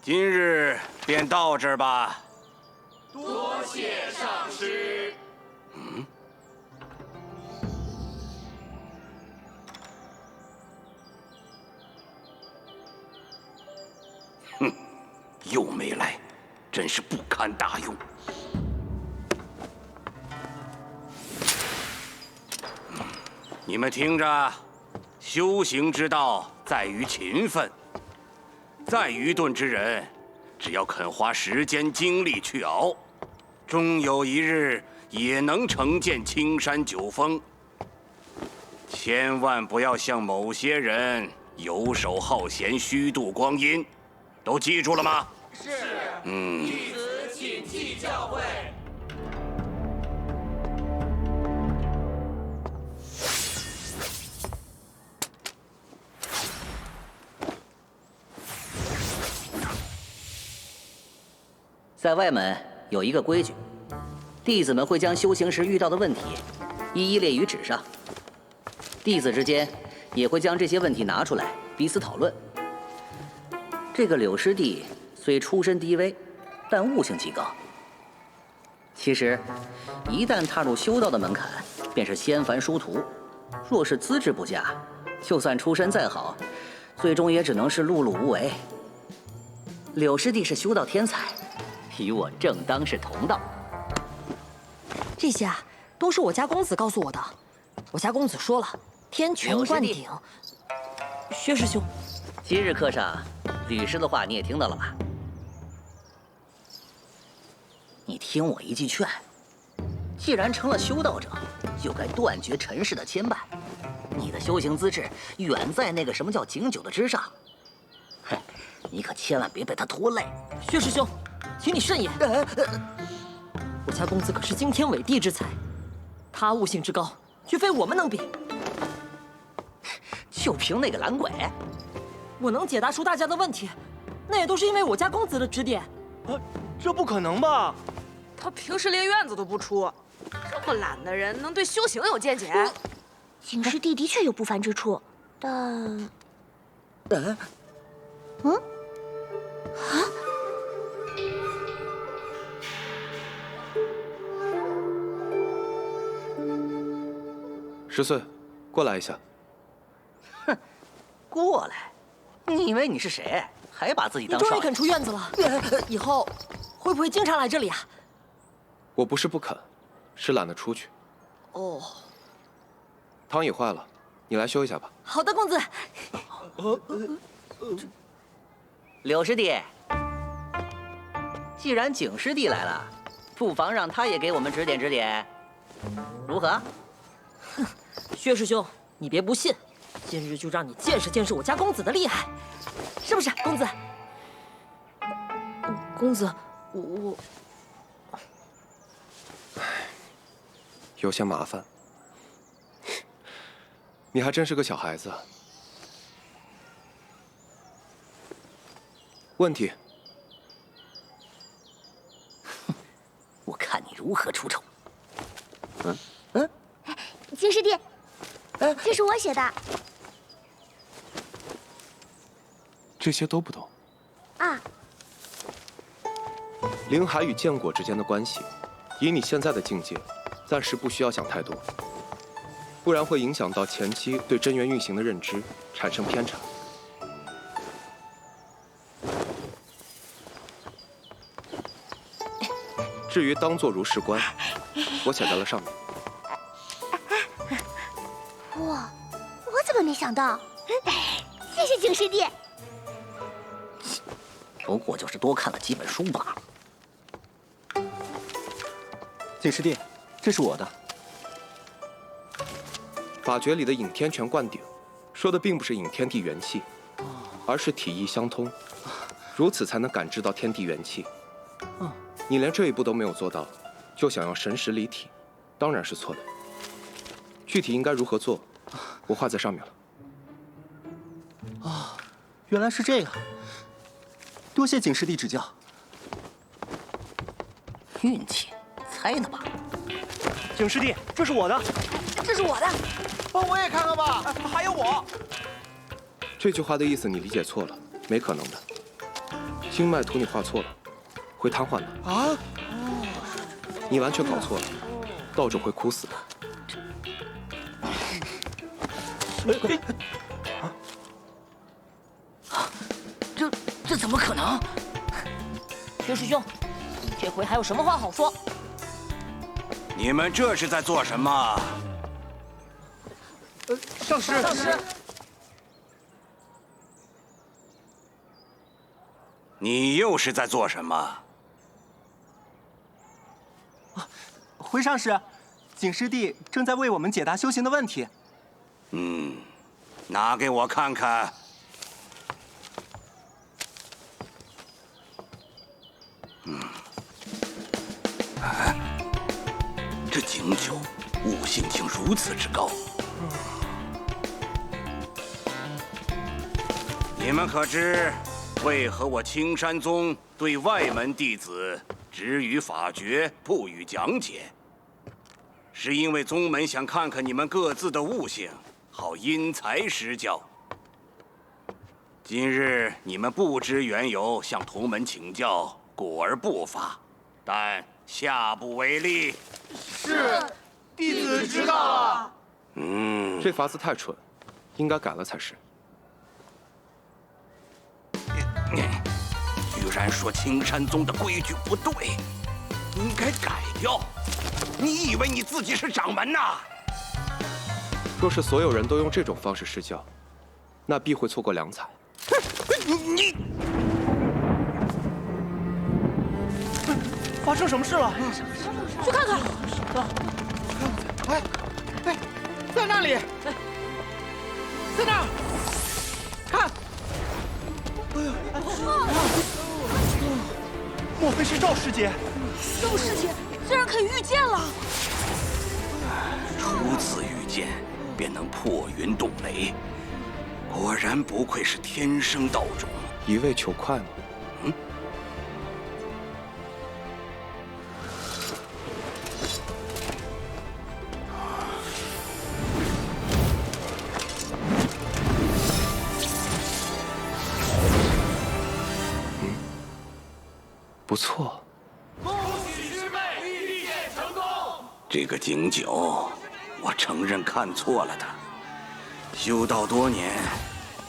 今日便到这儿吧。多谢上师。哼，又没来，真是不堪大用。你们听着，修行之道在于勤奋。再愚钝之人，只要肯花时间精力去熬，终有一日也能成见青山九峰。千万不要像某些人游手好闲、虚度光阴，都记住了吗？是。弟子谨记教诲。在外门有一个规矩，弟子们会将修行时遇到的问题一一列于纸上，弟子之间也会将这些问题拿出来彼此讨论。这个柳师弟虽出身低微，但悟性极高。其实，一旦踏入修道的门槛，便是仙凡殊途。若是资质不佳，就算出身再好，最终也只能是碌碌无为。柳师弟是修道天才。与我正当是同道。这些啊，都是我家公子告诉我的。我家公子说了，天权灌顶。薛师兄，今日课上，吕师的话你也听到了吧？你听我一句劝，既然成了修道者，就该断绝尘世的牵绊。你的修行资质远在那个什么叫景九的之上。哼，你可千万别被他拖累。薛师兄。请你慎言。我家公子可是惊天伟地之才，他悟性之高，绝非我们能比。就凭那个懒鬼，我能解答出大家的问题，那也都是因为我家公子的指点。这不可能吧？他平时连院子都不出，这么懒的人能对修行有见解？景师弟的确有不凡之处，但……10岁，过来一下。哼，过来？你以为你是谁？还把自己当少爷？你终于肯出院子了，以后会不会经常来这里啊？我不是不肯，是懒得出去。哦。汤椅坏了，你来修一下吧。好的，公子。柳师弟，既然景师弟来了，不妨让他也给我们指点指点，如何？哼，薛师兄，你别不信，今日就让你见识见识我家公子的厉害，是不是，公子？公子，我……有些麻烦。你还真是个小孩子。问题？我看你如何出丑。景师弟，这是我写的。这些都不懂啊。灵海与剑果之间的关系，以你现在的境界，暂时不需要想太多，不然会影响到前期对真元运行的认知，产生偏差。至于当作如是观，我写在了上面。哇，我怎么没想到？谢谢景师弟。不过就是多看了几本书罢了。景师弟，这是我的。法诀里的引天拳灌顶，说的并不是引天地元气，而是体意相通，如此才能感知到天地元气。你连这一步都没有做到，就想要神识离体，当然是错的。具体应该如何做，我画在上面了。啊，原来是这样。多谢景师弟指教。运气，猜呢吧？景师弟，这是我的，这是我的，帮我也看看吧，还有我。这句话的意思你理解错了，没可能的。经脉图你画错了，会瘫痪的。啊！你完全搞错了，道主会枯死的。这怎么可能？薛师兄，这回还有什么话好说？你们这是在做什么？上师，上师，你又是在做什么？回上师，景师弟正在为我们解答修行的问题。拿给我看看。这景酒悟性竟如此之高。你们可知为何我青山宗对外门弟子只予法诀，不予讲解？是因为宗门想看看你们各自的悟性，好因材施教。今日你们不知缘由，向同门请教，果而不发，但下不为例。是，弟子知道了。这法子太蠢，应该改了才是。居然说青山宗的规矩不对，应该改掉。你以为你自己是掌门呐？若是所有人都用这种方式施教，那必会错过良才。你发生什么事了？去看看。哎，在那里，在那儿，看。哎呀！莫非是赵师姐？赵师姐竟然可以御剑了！初次遇见，便能破云动雷，果然不愧是天生道种。一味求快吗？不错。恭喜师妹御剑成功！这个景九，我承认看错了他。修道多年，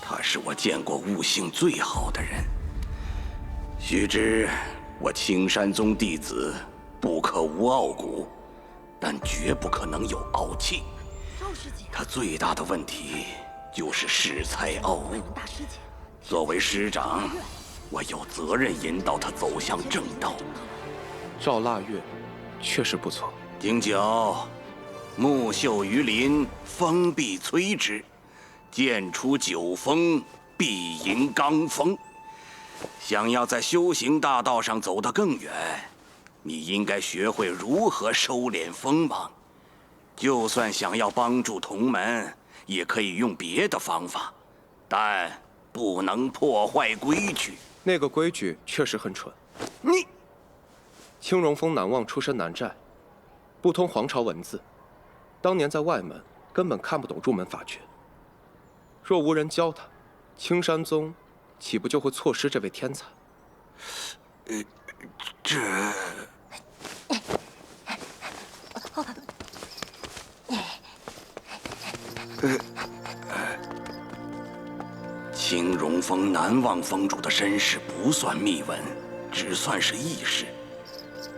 他是我见过悟性最好的人。须知我青山宗弟子不可无傲骨，但绝不可能有傲气。他最大的问题就是恃才傲物。作为师长，我有责任引导他走向正道。赵腊月确实不错。景九，木秀于林，风必摧之；剑出九风，必迎罡风。想要在修行大道上走得更远，你应该学会如何收敛锋芒。就算想要帮助同门，也可以用别的方法，但不能破坏规矩。那个规矩确实很蠢。你，青荣峰南望出身南寨，不通皇朝文字，当年在外门根本看不懂入门法诀。若无人教他，青山宗岂不就会错失这位天才？这……青荣峰南望峰主的身世不算秘闻，只算是轶事。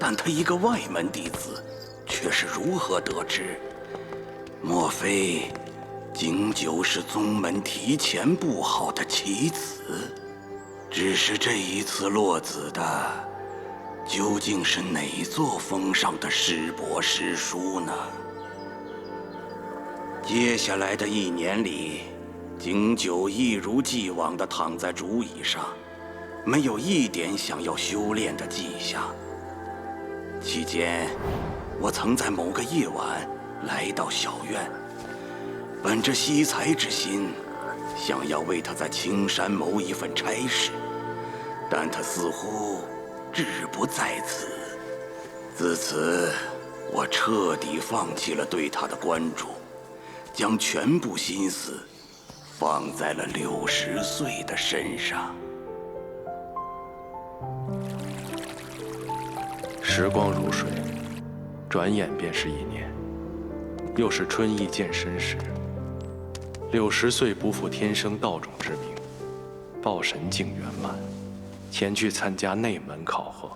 但他一个外门弟子，却是如何得知？莫非景九是宗门提前布好的棋子？只是这一次落子的，究竟是哪座峰上的师伯师叔呢？接下来的1年里，景九一如既往地躺在竹椅上，没有一点想要修炼的迹象。期间，我曾在某个夜晚来到小院，本着惜才之心，想要为他在青山谋一份差事，但他似乎志不在此。自此，我彻底放弃了对他的关注，将全部心思放在了60岁的身上。时光如水，转眼便是1年。又是春意渐深时，60岁不负天生道种之名，抱神境圆满，前去参加内门考核。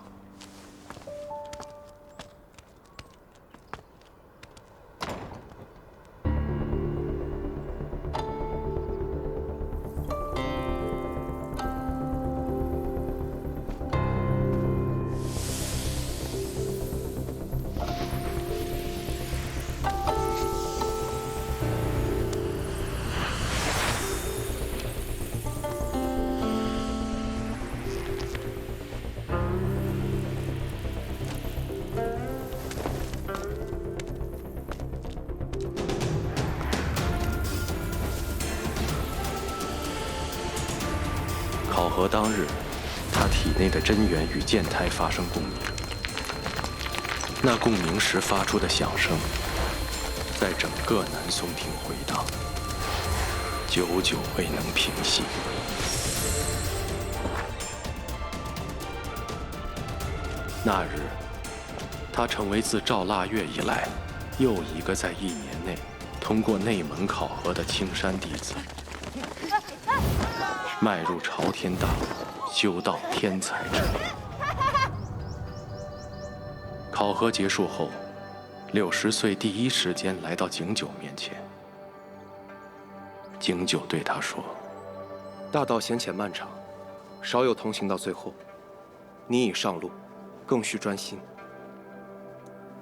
考核当日，他体内的真元与剑胎发生共鸣，那共鸣时发出的响声，在整个南松亭回荡，久久未能平息。那日，他成为自赵腊月以来又一个在1年内通过内门考核的青山弟子。迈入朝天大路，修道天才之路。考核结束后，60岁第一时间来到景九面前。景九对他说：“大道险且漫长，少有同行到最后。你已上路，更需专心。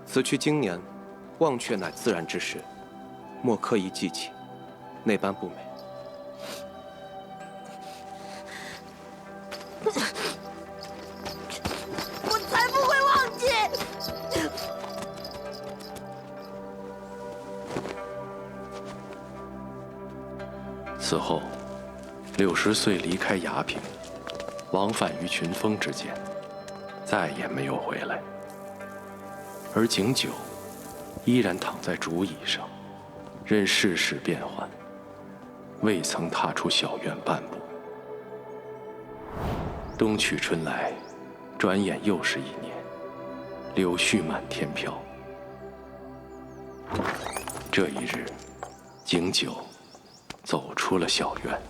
此去经年，忘却乃自然之事，莫刻意记起，那般不美。”我才不会忘记。此后，60岁离开崖平，往返于群峰之间，再也没有回来。而景九依然躺在竹椅上，任世事变幻，未曾踏出小院半步。冬去春来，转眼又是1年，柳絮满天飘。这一日，景九走出了小院。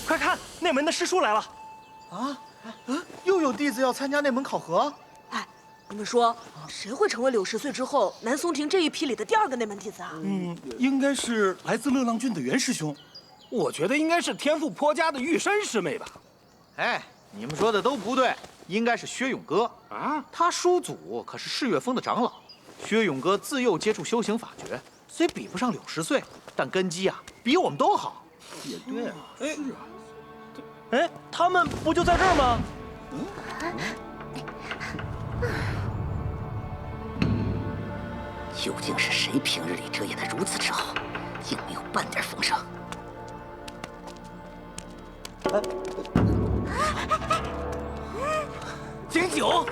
快看，内门的师叔来了！又有弟子要参加内门考核？哎，你们说，谁会成为60岁之后南松亭这一批里的第2个内门弟子啊？应该是来自乐浪郡的袁师兄。我觉得应该是天赋颇佳的玉山师妹吧。哎，你们说的都不对，应该是薛勇哥啊。他叔祖可是世岳峰的长老。薛勇哥自幼接触修行法诀，虽比不上60岁，但根基啊比我们都好。也对啊，是啊。哎，他们不就在这儿吗？究竟是谁平日里遮掩得如此之好，竟没有半点风声？景九，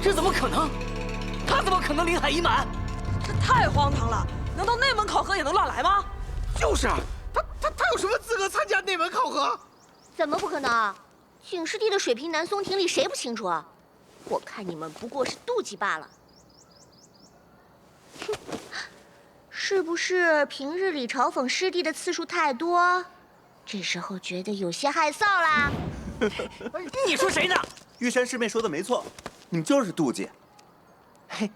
这怎么可能？他怎么可能临海已满？这太荒唐了！难道内门考核也能乱来吗？就是啊，他有什么资格参加内门考核？怎么不可能？景师弟的水平，南松亭里谁不清楚啊？我看你们不过是妒忌罢了。哼，是不是平日里嘲讽师弟的次数太多，这时候觉得有些害臊啦？你说谁呢？玉山师妹说的没错，你就是妒忌。嘿，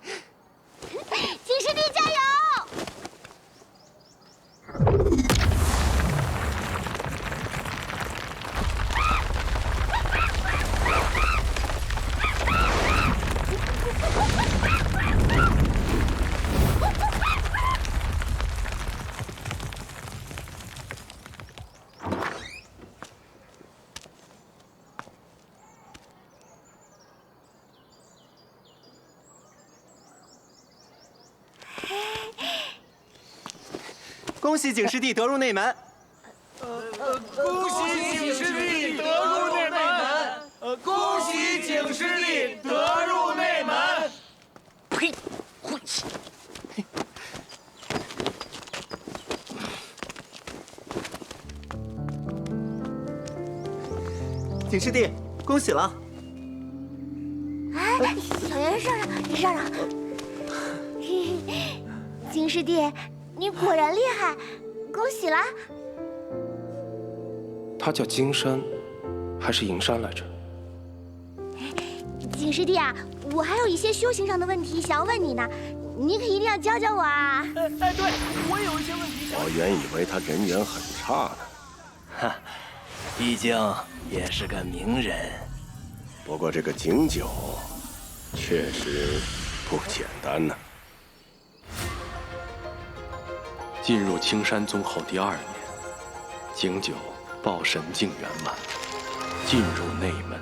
景师弟加油！恭喜景师弟得入内门。恭喜景师弟得入内门！恭喜景师弟得入内门！呸！晦气！景师弟，恭喜了！哎，小圆上上，你上上。景师弟，你果然厉害，恭喜了！他叫金山，还是银山来着？景师弟啊，我还有一些修行上的问题想要问你呢，你可一定要教教我啊！哎，对，我有一些问题想。我原以为他人缘很差呢。哈，毕竟也是个名人。不过这个景九，确实不简单呢。进入青山宗后第2年，景九报神境圆满，进入内门。